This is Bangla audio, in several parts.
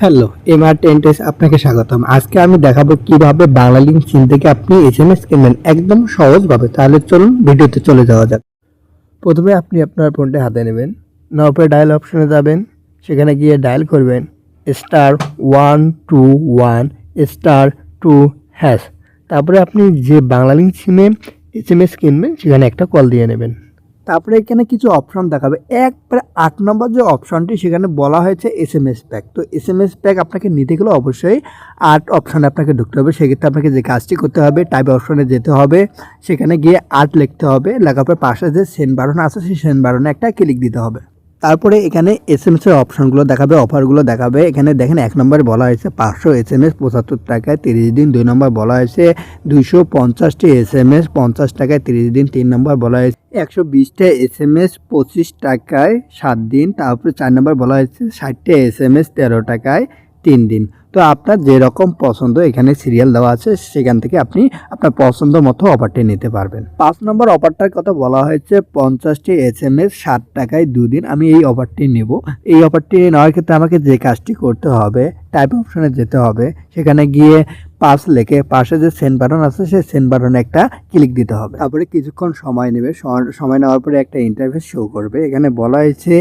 হ্যালো, MR10 আপনাকে স্বাগতম। আজকে আমি দেখাবো কিভাবে বাংলালিংক সিম থেকে আপনি এসএমএস কিনবেন একদম সহজভাবে। তাহলে চলুন ভিডিওতে চলে যাওয়া যাক। প্রথমে আপনি আপনার ফোনটা হাতে নেবেন, নেওয়ার পরে ডায়াল অপশনে যাবেন, সেখানে গিয়ে ডায়াল করবেন *121*2#। তারপরে আপনি যে বাংলালিংক সিমে এসএমএস কিনবেন সেখানে একটা কল দিয়ে নেবেন। তারপরে এখানে কিছু অপশন দেখাবে, একবারে 8 নম্বর যে অপশনটি সেখানে বলা হয়েছে এসএমএস প্যাক। তো এসএমএস প্যাক আপনাকে নিতে গেলে অবশ্যই 8 অপশনে আপনাকে ঢুকতে হবে। সেক্ষেত্রে আপনাকে যে কাজটি করতে হবে, টাইপ অপশনে যেতে হবে, সেখানে গিয়ে 8 লিখতে হবে, লেখার পর পাশে যে সেন্ড বাটন আছে সেই সেন্ড বাটনে একটা ক্লিক দিতে হবে। তারপরে এখানে এসএমএস এর অপশনগুলো দেখাবে, অফারগুলো দেখাবে। এখানে দেখেন 1 নম্বরে বলা হয়েছে 500 এসএমএস 75 টাকায় 30 দিন। 2 নম্বর বলা হয়েছে 250টি এসএমএস 50 টাকায় 30 দিন। 3 নম্বর বলা হয়েছে 120টা এসএমএস 25 টাকায় 7 দিন। তারপরে 4 নম্বর বলা হয়েছে 60টা এসএমএস 13 টাকায় 3 দিন। তো আপনার যেরকম পছন্দ এখানে সিরিয়াল দেওয়া আছে, সেখান থেকে আপনি আপনার পছন্দ মতো অফারটি নিতে পারবেন। 5 নম্বর অফারটার কথা বলা হয়েছে 50টি এসএমএস 60 টাকায় 2 দিন। আমি এই অফারটি নেব। এই অফারটি নেওয়ার ক্ষেত্রে আমাকে যে কাজটি করতে হবে, টাইপ অপশনে যেতে হবে, সেখানে গিয়ে 5 লিখে পাশে যে সেন্ড বাটন আছে সেই সেন্ড বাটনে একটা ক্লিক দিতে হবে। তারপরে কিছুক্ষণ সময় নেবে। সময় নেওয়ার পরে একটা ইন্টারফেস শো করবে। এখানে বলা হয়েছে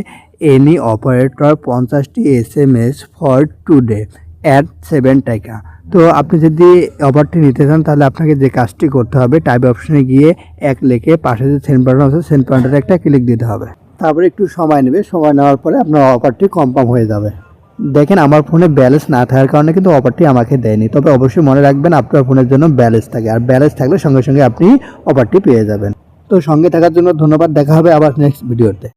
এনি অপারেটর 50টি এসএমএস ফর টুডে অ্যাট 7 টাকা। তো আপনি যদি অফারটি নিতে চান তাহলে আপনাকে যে কাজটি করতে হবে, টাইপ অপশনে গিয়ে 1 লিখে পাশে যে সেন্ড বাটন আছে সেন্ড বাটনে একটা ক্লিক দিতে হবে। তারপরে একটু সময় নেবে। সময় নেওয়ার পরে আপনার অফারটি কনফার্ম হয়ে যাবে। দেখেন আমার ফোনে ব্যালেন্স না থাকার কারণে কিন্তু অফারটি আমাকে দেয়নি। তবে অবশ্যই মনে রাখবেন আপনার ফোনের জন্য ব্যালেন্স থাকে, আর ব্যালেন্স থাকলে সঙ্গে সঙ্গে আপনি অফারটি পেয়ে যাবেন। তো সঙ্গে থাকার জন্য ধন্যবাদ। দেখা হবে আবার নেক্সট ভিডিওতে।